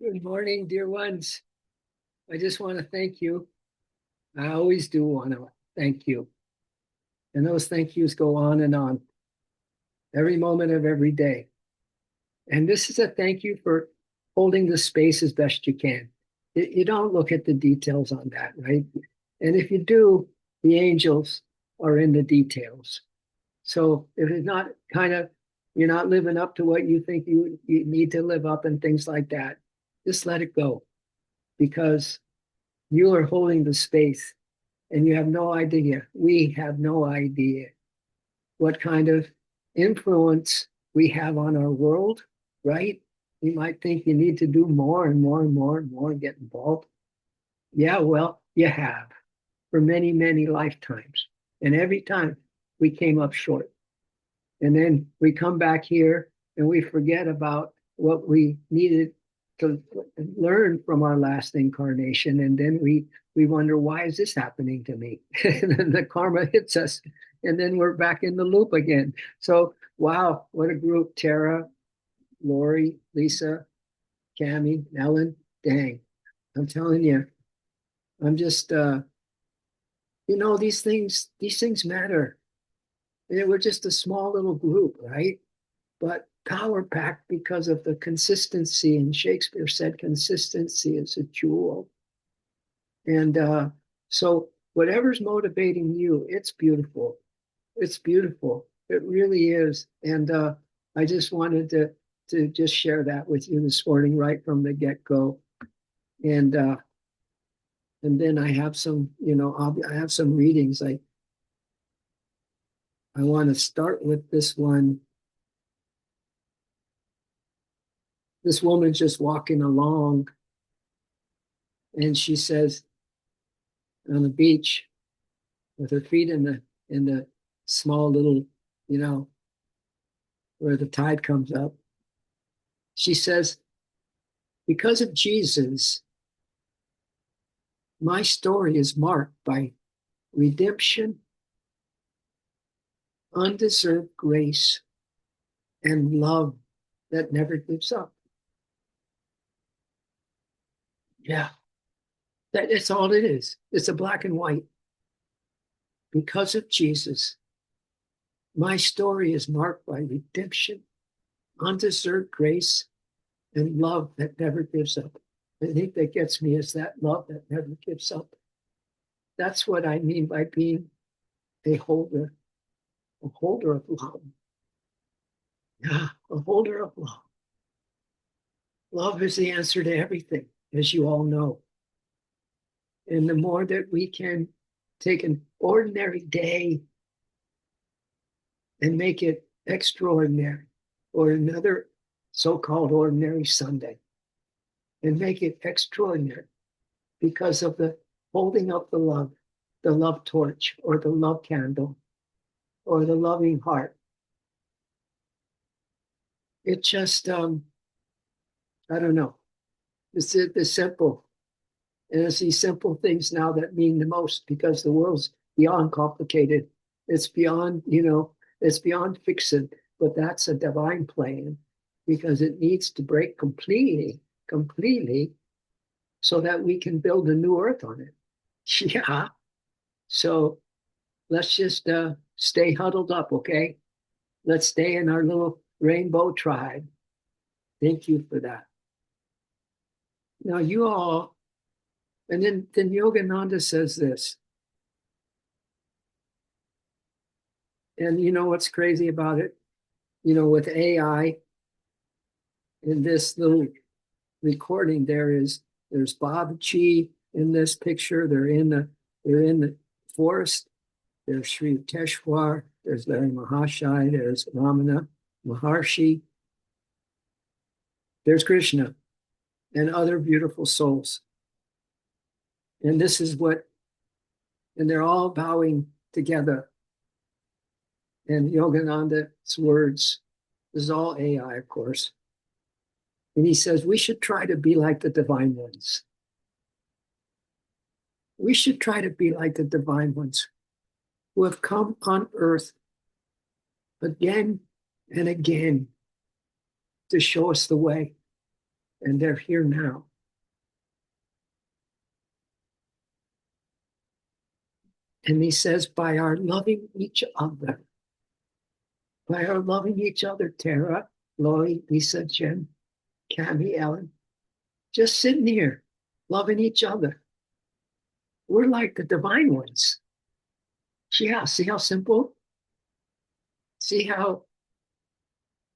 Good morning, dear ones. I just want to thank you. I always do want to thank you. And those thank yous go on every moment of every day. And this is a thank you for holding the space as best you can. You don't look at the details on that, right? And if you do, the angels are in the details. So if it's not kind of, you're not living up to what you think you need to live up and things like that, just let it go because you are holding the space and you have no idea. We have no idea what kind of influence we have on our world, right? You might think you need to do more and more and more and more and get involved. Yeah, well, you have for many, many lifetimes. And every time we came up short. And then we come back here and we forget about what we needed to learn from our last incarnation. And then we wonder, why is this happening to me? And then the karma hits us. And then we're back in the loop again. So, wow, what a group. Tara, Lori, Lisa, Cami, Ellen. Dang, I'm telling you, I'm just, these things matter. And we're just a small little group, right? But power packed because of the consistency. And Shakespeare said consistency is a jewel. And so, whatever's motivating you, it's beautiful. It's beautiful. It really is. And I just wanted to just share that with you this morning, right from the get go. And and then I have some, I have some readings. I want to start with this one. This woman's just walking along, and she says, on the beach with her feet in the small little, you know, where the tide comes up. She says, because of Jesus, my story is marked by redemption, undeserved grace, and love that never gives up. Yeah, that's all it is. It's a black and white. Because of Jesus, my story is marked by redemption, undeserved grace, and love that never gives up. I think that gets me is that love that never gives up. That's what I mean by being a holder of love. Yeah, a holder of love. Love is the answer to everything, as you all know. And the more that we can take an ordinary day and make it extraordinary, or another so-called ordinary Sunday, and make it extraordinary because of the holding up the love torch, or the love candle, or the loving heart. It just, I don't know. It's simple. And it's these simple things now that mean the most because the world's beyond complicated. It's beyond, it's beyond fixing, but that's a divine plan because it needs to break completely, completely, so that we can build a new earth on it. Yeah. So let's just stay huddled up, okay? Let's stay in our little rainbow tribe. Thank you for that. Now, you all, and then Yogananda says this. And you know what's crazy about it? With AI, in this little recording, there's Bob Chi in this picture. They're in the forest. There's Sri Teshwar. There's Larry Mahashai. There's Ramana Maharshi. There's Krishna and other beautiful souls. And this is and they're all bowing together. And Yogananda's words, this is all AI, of course. And he says, we should try to be like the divine ones. We should try to be like the divine ones who have come on earth again and again to show us the way. and they're here now. And he says, by our loving each other, Tara, Lori, Lisa, Jen, Cammie, Ellen, just sitting here, loving each other. We're like the divine ones. Yeah, see how simple? See how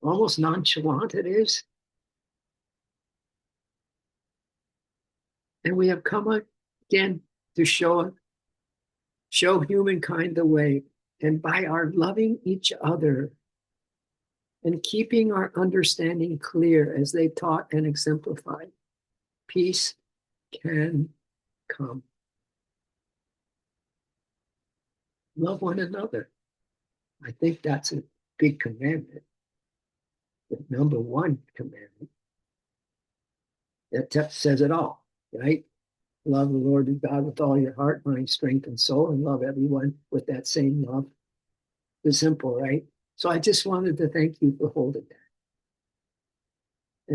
almost nonchalant it is? And we have come again to show humankind the way. And by our loving each other and keeping our understanding clear as they taught and exemplified, peace can come. Love one another. I think that's a big commandment. The number one commandment. That says it all, right? Love the Lord your God with all your heart, mind, strength, and soul, and love everyone with that same love. It's simple, right? So I just wanted to thank you for holding that.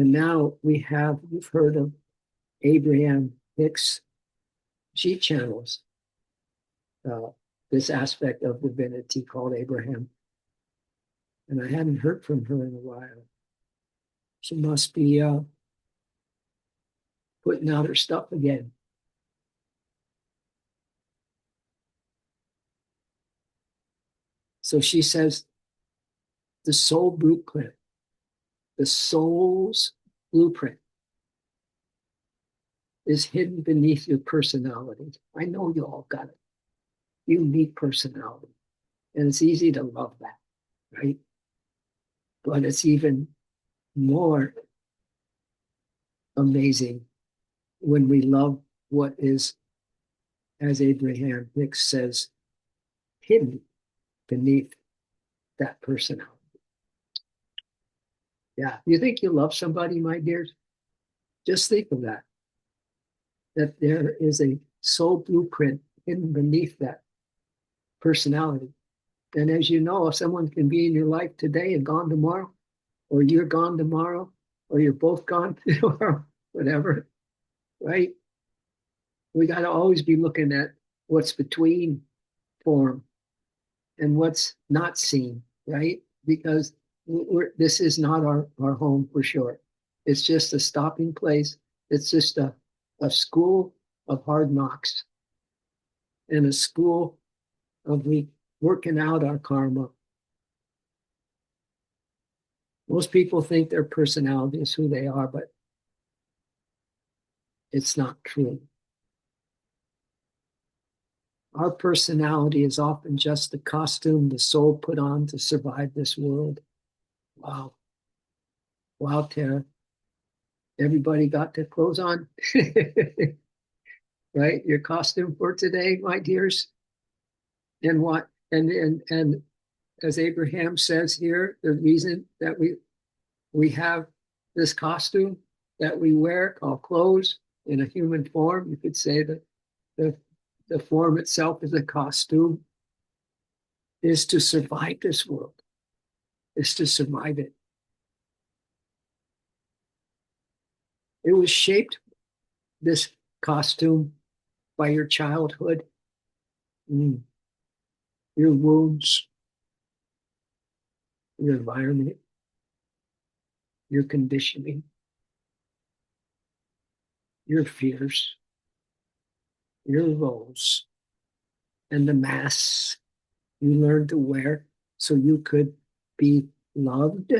And now you've heard of Abraham Hicks. She channels this aspect of divinity called Abraham. And I hadn't heard from her in a while. She must be putting out her stuff again. So she says, the soul's blueprint is hidden beneath your personality. I know you all got it. Unique personality. And it's easy to love that, right? But it's even more amazing when we love what is, as Abraham Hicks says, hidden beneath that personality. Yeah, you think you love somebody, my dears? Just think of that. That there is a soul blueprint hidden beneath that personality. And as you know, if someone can be in your life today and gone tomorrow, or you're gone tomorrow, or you're both gone tomorrow, whatever, right? We got to always be looking at what's between form and what's not seen, right? Because this is not our home for sure. It's just a stopping place. It's just a school of hard knocks and a school of working out our karma. Most people think their personality is who they are, but it's not true. Our personality is often just the costume the soul put on to survive this world. Wow. Wow, Tara. Everybody got their clothes on? Right? Your costume for today, my dears. And what? And as Abraham says here, the reason that we have this costume that we wear called clothes in a human form, you could say that the form itself is a costume, is to survive this world, is to survive it. It was shaped, this costume, by your childhood, your wounds, your environment, your conditioning, your fears, your roles, and the masks you learned to wear so you could be loved,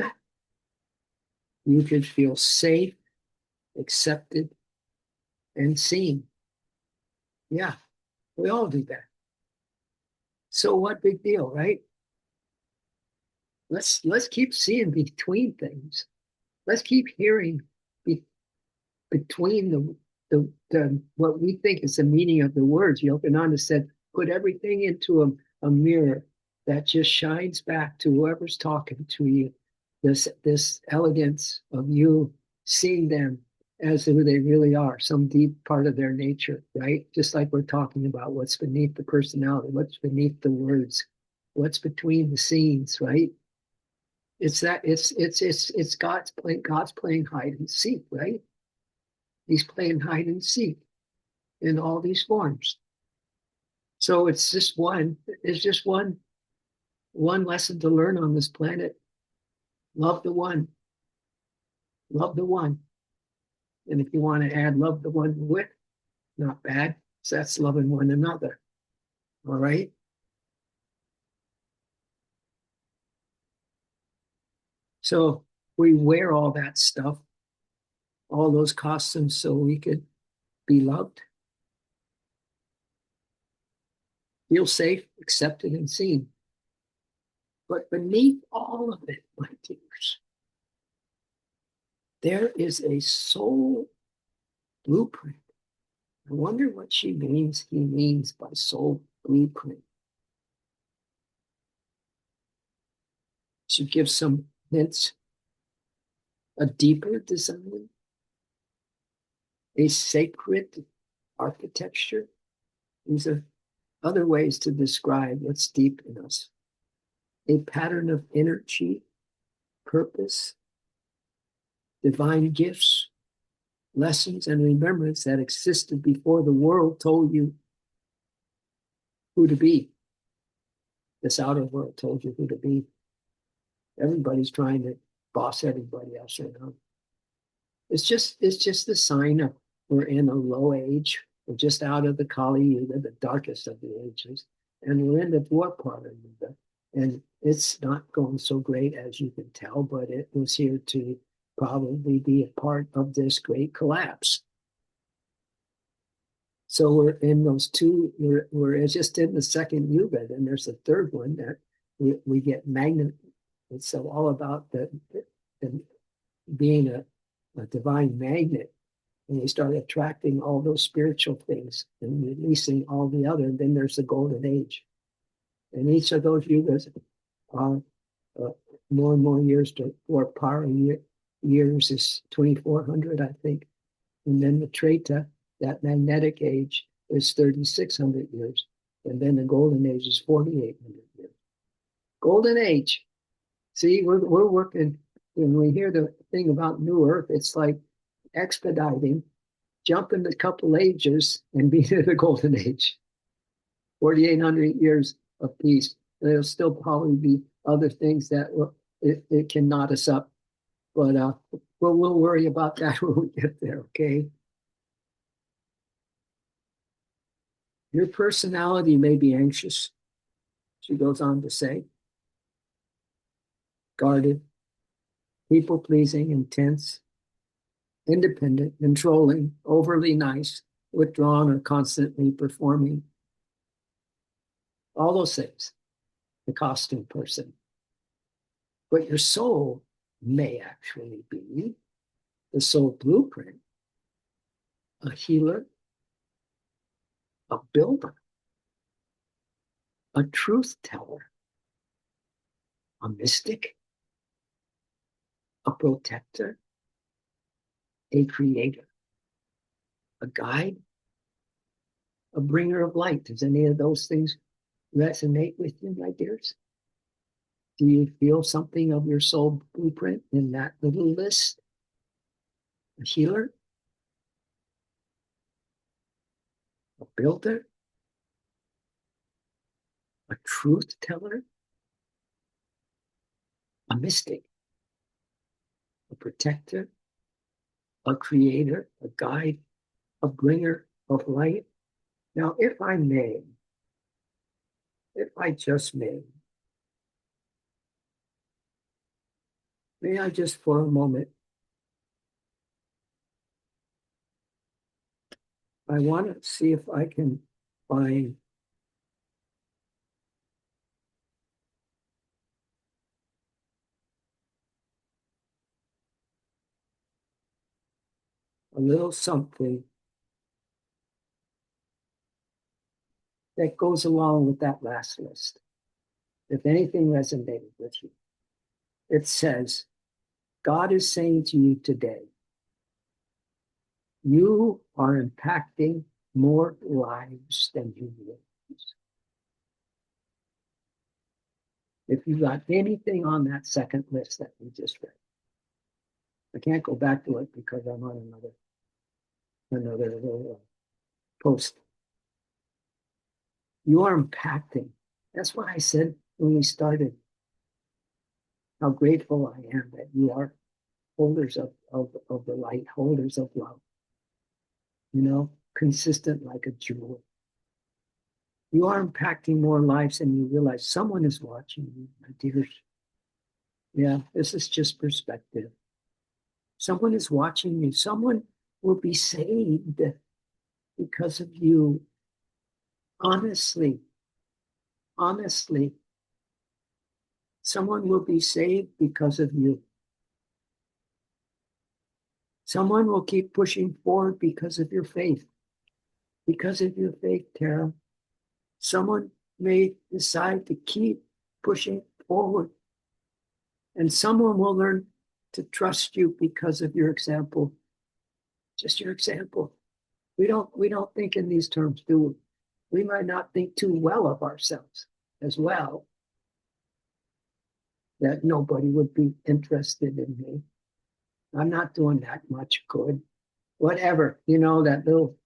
you could feel safe, accepted, and seen. Yeah, we all do that. So what big deal, right? Let's keep seeing between things. Let's keep hearing between the what we think is the meaning of the words. Yogananda said, put everything into a mirror that just shines back to whoever's talking to you. This elegance of you seeing them as who they really are, some deep part of their nature, right? Just like we're talking about what's beneath the personality, what's beneath the words, what's between the scenes, right? It's God's playing hide and seek, right? He's playing hide and seek in all these forms. So it's just one lesson to learn on this planet. Love the one. Love the one. And if you want to add love the one with, not bad. So that's loving one another. All right. So we wear all that stuff, all those costumes, so we could be loved, feel safe, accepted, and seen. But beneath all of it, my dears, there is a soul blueprint. I wonder what he means by soul blueprint. She gives some hints. A deeper design, a sacred architecture. These are other ways to describe what's deep in us. A pattern of energy, purpose, divine gifts, lessons, and remembrance that existed before the world told you who to be. This outer world told you who to be. Everybody's trying to boss everybody else around. It's just a sign of we're in a low age. We're just out of the Kali Yuga, the darkest of the ages, and we're in the Dwapara Yuga. And it's not going so great as you can tell, but it was here to probably be a part of this great collapse. So we're in those two, we're just in the second yuga, then there's a third one that we get magnet. It's all about the being a divine magnet, and you start attracting all those spiritual things and releasing all the other. And then there's the golden age, and each of those yugas are more and more years to Dwapara years is 2400, I think, and then the Treta, that magnetic age, is 3600 years, and then the golden age is 4800 years. Golden age. See, we're working. When we hear the thing about New Earth, it's like expediting, jumping a couple ages and being in the golden age. 4,800 years of peace. There'll still probably be other things that it can knot us up, but we'll worry about that when we get there. Okay. Your personality may be anxious, she goes on to say, guarded, people pleasing, intense, independent, controlling, overly nice, withdrawn, or constantly performing. All those things, the costume person. But your soul may actually be the soul blueprint, a healer, a builder, a truth teller, a mystic, a protector, a creator, a guide, a bringer of light. Does any of those things resonate with you, my dears? Do you feel something of your soul blueprint in that little list? A healer, a builder, a truth teller, a mystic, a protector, a creator, a guide, a bringer of light. Now, if I may, if I just may I just for a moment, I want to see if I can find a little something that goes along with that last list. If anything resonated with you, it says, God is saying to you today, you are impacting more lives than you realize. If you got anything on that second list that we just read, I can't go back to it because I'm on another. another little post. You are impacting. That's what I said when we started. How grateful I am that you are holders of the light, holders of love, consistent like a jewel. You are impacting more lives than you realize. Someone is watching you, my dears. Yeah, this is just perspective. Someone is watching you. Someone will be saved because of you. Honestly, honestly, someone will be saved because of you. Someone will keep pushing forward because of your faith. Because of your faith, Tara. Someone may decide to keep pushing forward. And someone will learn to trust you because of your example. Just your example. We don't think in these terms, do we? We might not think too well of ourselves as well, that nobody would be interested in me. I'm not doing that much good. Whatever, that little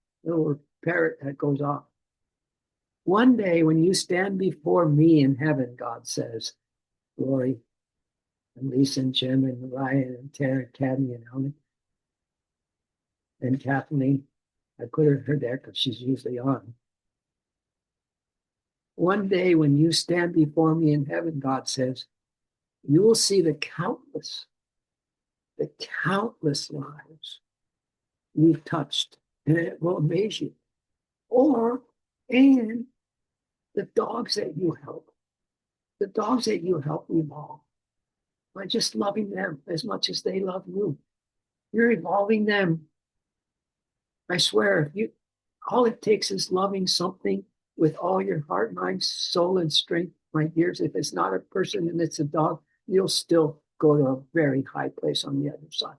parrot that goes off. One day when you stand before me in heaven, God says, Lori, and Lisa and Jim and Ryan and Tara and Cadmy and Ellen and Kathleen. I put her there because she's usually on. One day when you stand before me in heaven, God says, you will see the countless lives you've touched, and it will amaze you. And the dogs that you help evolve by just loving them as much as they love you. You're evolving them. I swear, all it takes is loving something with all your heart, mind, soul, and strength, my dears. If it's not a person and it's a dog, you'll still go to a very high place on the other side.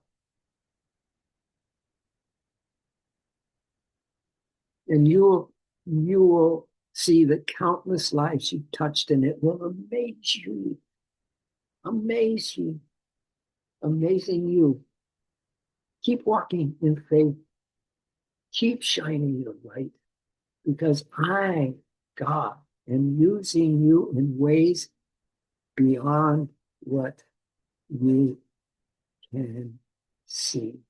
And you will see the countless lives you touched, and it will amaze you. Amazing you. Keep walking in faith. Keep shining your light, because I, God, am using you in ways beyond what you can see.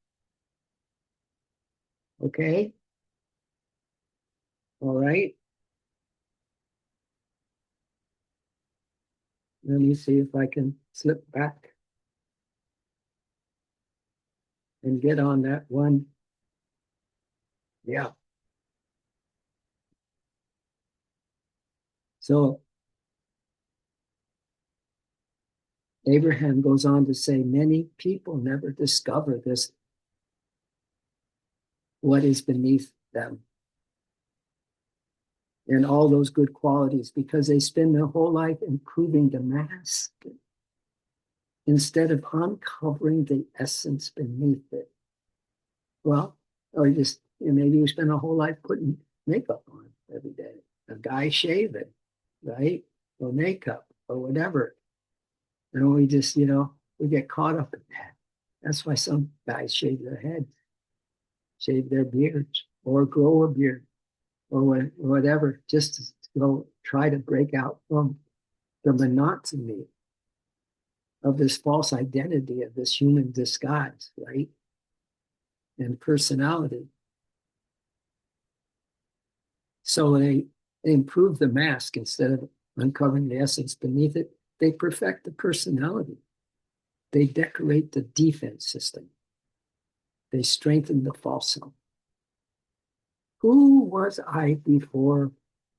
Okay? All right? Let me see if I can slip back and get on that one. Yeah. So Abraham goes on to say, many people never discover this, what is beneath them, and all those good qualities, because they spend their whole life improving the mask instead of uncovering the essence beneath it. Well, or just maybe you spend a whole life putting makeup on every day. A guy shaving, right? Or makeup or whatever. And we just, we get caught up in that. That's why some guys shave their heads, shave their beards, or grow a beard, or whatever, just to go try to break out from the monotony of this false identity of this human disguise, right? And personality. So they improve the mask instead of uncovering the essence beneath it. They perfect the personality. They decorate the defense system. They strengthen the false self. Who was I before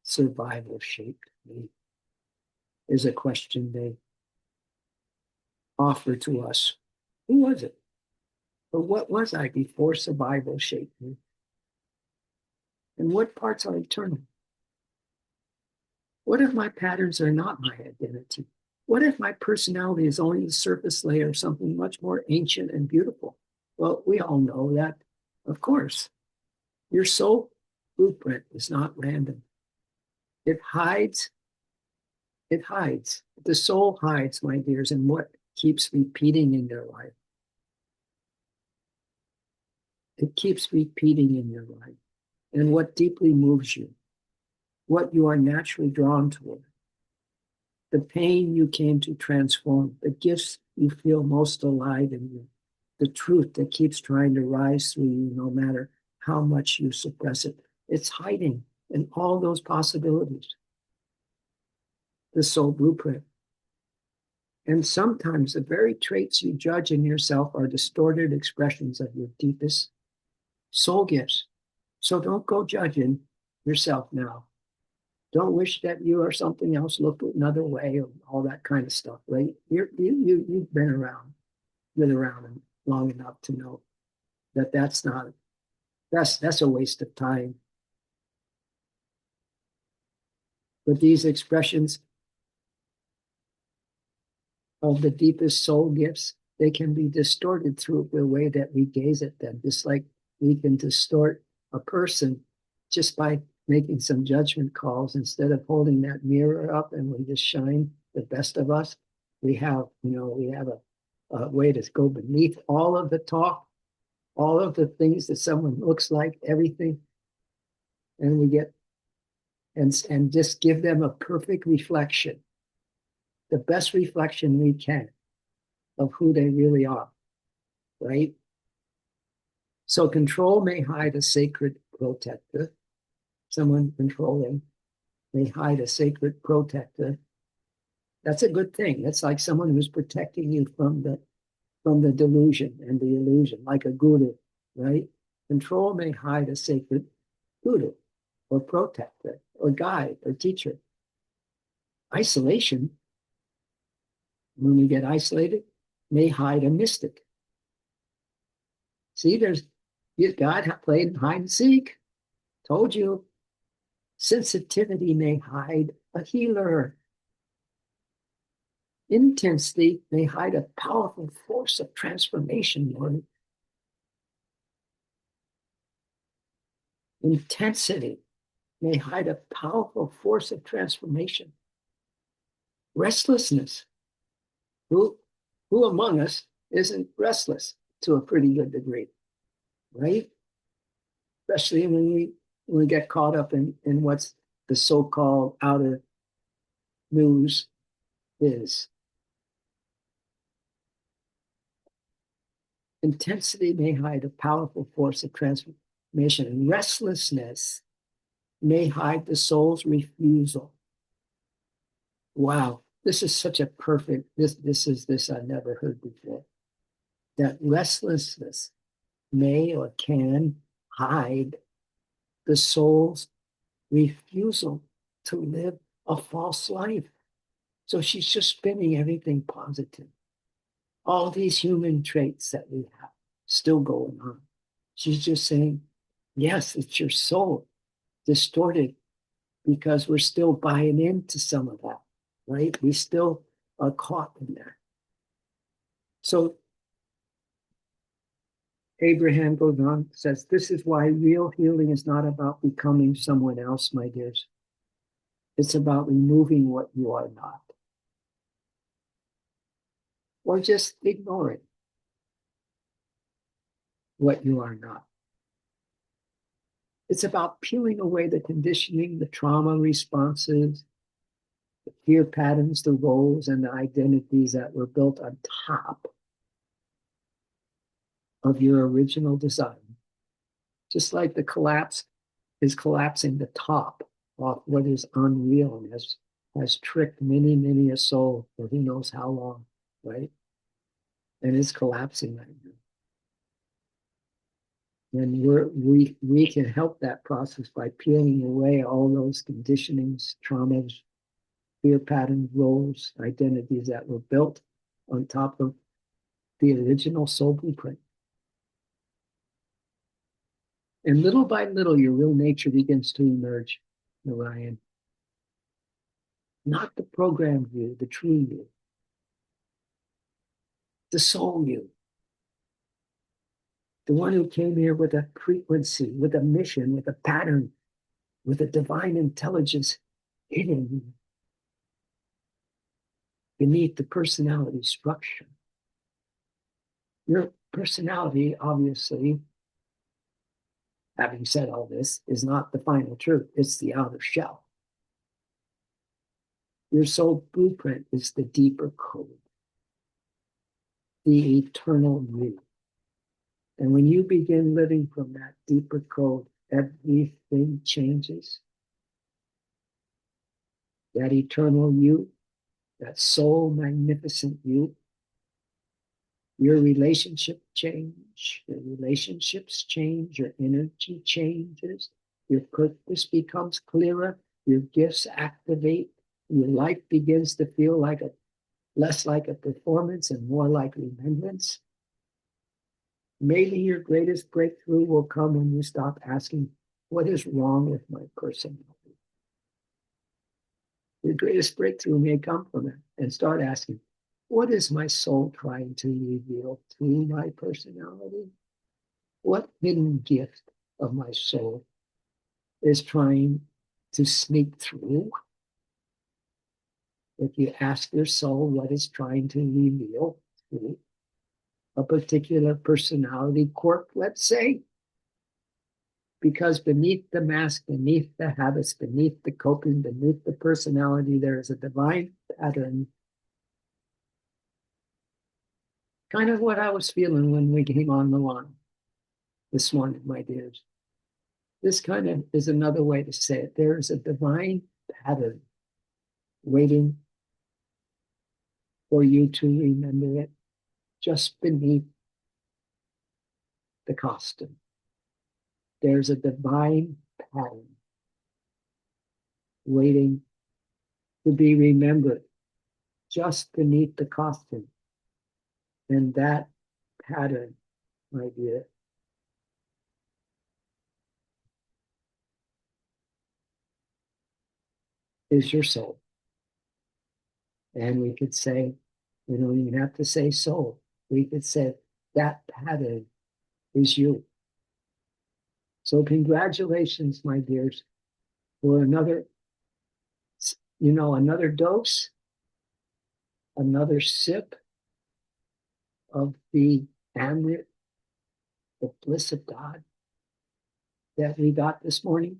survival shaped me? Is a question they offer to us. Who was it? But what was I before survival shaped me? And what parts are eternal? What if my patterns are not my identity? What if my personality is only the surface layer of something much more ancient and beautiful? Well, we all know that, of course. Your soul blueprint is not random. It hides. It hides. The soul hides, my dears, in what keeps repeating in their life. It keeps repeating in your life. And what deeply moves you, what you are naturally drawn toward, the pain you came to transform, the gifts you feel most alive in you, the truth that keeps trying to rise through you no matter how much you suppress it. It's hiding in all those possibilities. The soul blueprint. And sometimes the very traits you judge in yourself are distorted expressions of your deepest soul gifts. So don't go judging yourself now. Don't wish that you are something else, look another way, or all that kind of stuff, right? You've been around long enough to know that that's a waste of time. But these expressions of the deepest soul gifts, they can be distorted through the way that we gaze at them, just like we can distort a person just by making some judgment calls instead of holding that mirror up and we just shine the best of us. We have a way to go beneath all of the talk, all of the things that someone looks like, everything, and we get and just give them a perfect reflection, the best reflection we can of who they really are, right? So control may hide a sacred protector. Someone controlling may hide a sacred protector. That's a good thing. That's like someone who's protecting you from the delusion and the illusion, like a guru, right? Control may hide a sacred guru or protector or guide or teacher. Isolation, when we get isolated, may hide a mystic. See, God played hide and seek. Told you. Sensitivity may hide a healer. Intensity may hide a powerful force of transformation, Lord. Intensity may hide a powerful force of transformation. Restlessness. Who among us isn't restless to a pretty good degree, right? Especially when we get caught up in what's the so-called outer news is. Intensity may hide a powerful force of transformation, and restlessness may hide the soul's refusal. Wow, this is such a perfect, this I never heard before. That restlessness may or can hide the soul's refusal to live a false life. So she's just spinning everything positive. All these human traits that we have still going on. She's just saying, yes, it's your soul distorted because we're still buying into some of that, right? We still are caught in there. So Abraham goes on, says, this is why real healing is not about becoming someone else, my dears. It's about removing what you are not. Or just ignoring what you are not. It's about peeling away the conditioning, the trauma responses, the fear patterns, the roles, and the identities that were built on top of your original design. Just like the collapse is collapsing the top off what is unreal and has tricked many a soul for who knows how long, right? And it's collapsing right now. And we can help that process by peeling away all those conditionings, traumas, fear patterns, roles, identities that were built on top of the original soul blueprint. And little by little, your real nature begins to emerge, Narayan. Not the programmed you, the true you, the soul you, the one who came here with a frequency, with a mission, with a pattern, with a divine intelligence hidden beneath the personality structure. Your personality, obviously, having said all this, is not the final truth. It's the outer shell. Your soul blueprint is the deeper code, the eternal you. And when you begin living from that deeper code, everything changes. That eternal you, that soul magnificent you, your relationship change, your relationships change, your energy changes, your purpose becomes clearer, your gifts activate, your life begins to feel like less like a performance and more like remembrance. Maybe your greatest breakthrough will come when you stop asking, what is wrong with my personality? Your greatest breakthrough may come from it, and start asking, what is my soul trying to reveal through my personality? What hidden gift of my soul is trying to sneak through? If you ask your soul what it's trying to reveal through a particular personality quirk, let's say, because beneath the mask, beneath the habits, beneath the coping, beneath the personality, there is a divine pattern. Kind of what I was feeling when we came on the line this morning, my dears. This kind of is another way to say it. There is a divine pattern waiting for you to remember it just beneath the costume. There's a divine pattern waiting to be remembered just beneath the costume. And that pattern, my dear, is your soul. And we could say, we don't even have to say soul. We could say that pattern is you. So congratulations, my dears, for another, another dose, another sip of the Amrit, the bliss of God that we got this morning.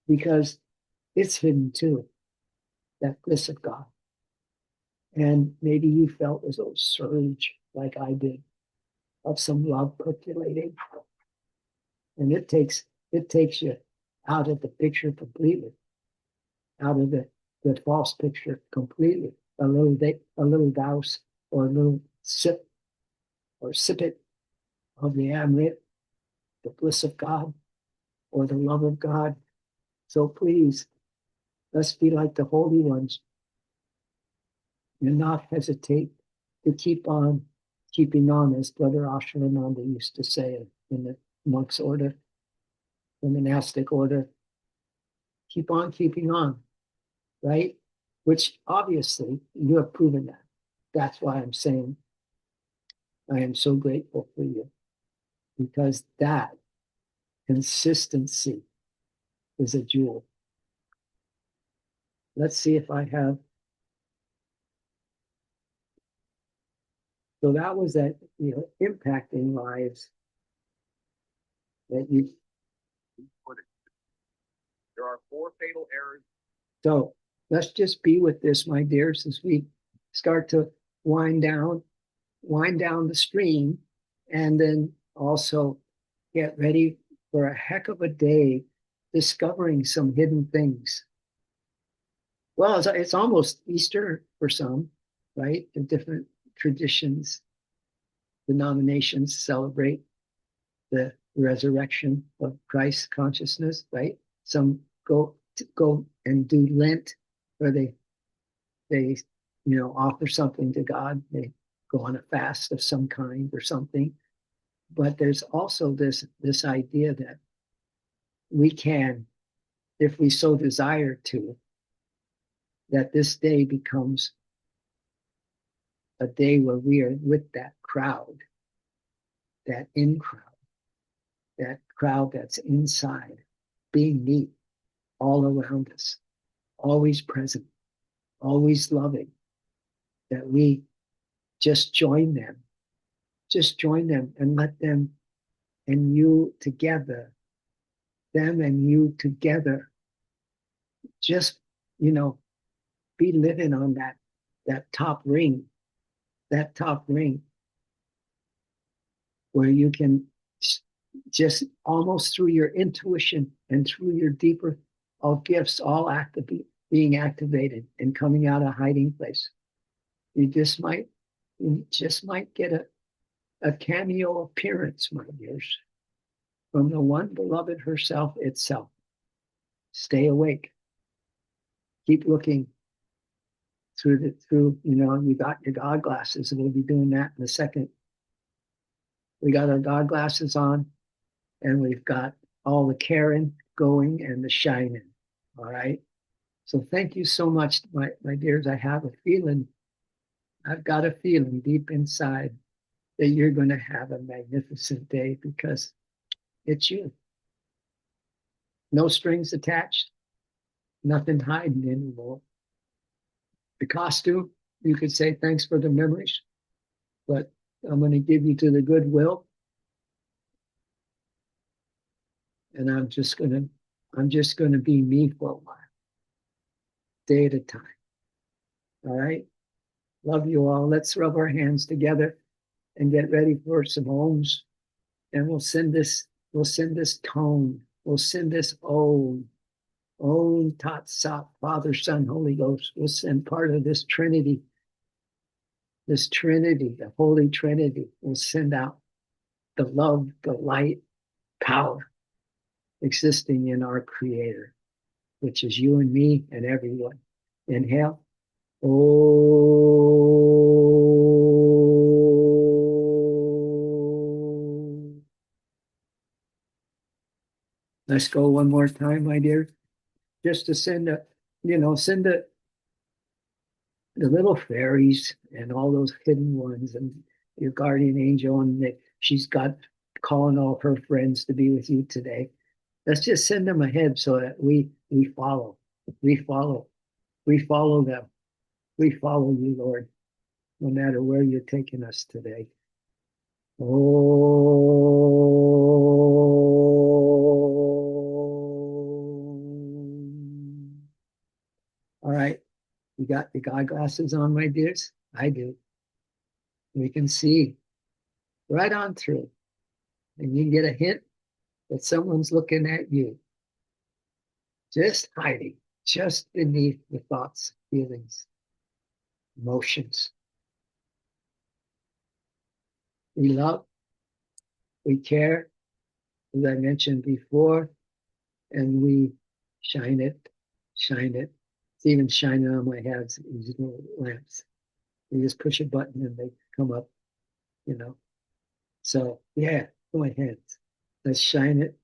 Because it's hidden too, that bliss of God. And maybe you felt as though surge like I did of some love percolating. And it takes you out of the picture completely, out of the false picture completely. A little douse or a little sip or sip it of the Amrit, the bliss of God, or the love of God. So please, let's be like the holy ones and not hesitate to keep on keeping on, as Brother Ashananda used to say in the monk's order, the monastic order. Keep on keeping on, right? Which obviously you have proven that. That's why I'm saying I am so grateful for you, because that consistency is a jewel. Let's see if I have. So that was that, impacting lives that you. There are 4 fatal errors. So let's just be with this, my dears, as we start to wind down the stream, and then also get ready for a heck of a day discovering some hidden things. Well, it's almost Easter for some, right? The different traditions, denominations celebrate the resurrection of Christ consciousness, right? Some go and do Lent, where they offer something to God. They go on a fast of some kind or something. But there's also this idea that we can, if we so desire to, that this day becomes a day where we are with that crowd, that crowd that's inside, being me, all around us, always present, always loving, that we just join them and let them and you together, them and you together, just, be living on that top ring, where you can just almost through your intuition and through your deeper all gifts, all being activated and coming out of hiding place. You just might get a cameo appearance, my dears, from the one beloved herself itself. Stay awake. Keep looking through, you got your God glasses, and we'll be doing that in a second. We got our God glasses on, and we've got all the caring going and the shining. All right. So thank you so much, my dears. I've got a feeling deep inside that you're going to have a magnificent day because it's you. No strings attached, nothing hiding anymore. The costume, you could say thanks for the memories, but I'm going to give you to the goodwill. And I'm just going to be me for a while, day at a time. All right. Love you all. Let's rub our hands together and get ready for some homes. And we'll send this tone. We'll send this Om Tat Sat, Father, Son, Holy Ghost. We'll send part of this Trinity, the Holy Trinity. We'll send out the love, the light, power existing in our Creator, which is you and me and everyone. Inhale. Oh. Let's go one more time, my dear. Just to send the little fairies and all those hidden ones and your guardian angel, and she's got calling all her friends to be with you today. Let's just send them ahead so that we follow them. We follow you, Lord, no matter where you're taking us today. All right. You got your eyeglasses on, my dears? I do. We can see right on through. And you get a hint that someone's looking at you. Just hiding, just beneath the thoughts, feelings, emotions. We love, we care, as I mentioned before, and we shine it. It's even shining on my heads, these little lamps. You just push a button and they come up, So, yeah, my hands. Let's shine it.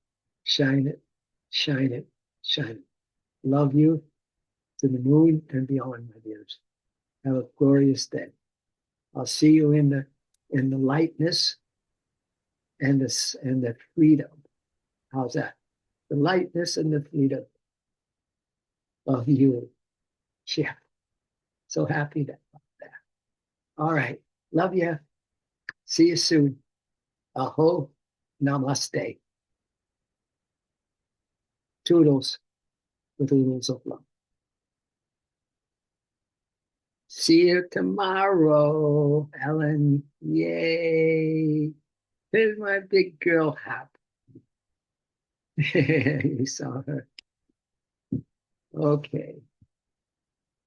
Love you to the moon and beyond, my dears. Have a glorious day. I'll see you in the lightness and the freedom. How's that? The lightness and the freedom of you. Yeah. So happy about that. All right. Love you. See you soon. Aho. Namaste. Toodles with oodles of love. See you tomorrow, Ellen. Yay. Here's my big girl Hap. You saw her. Okay.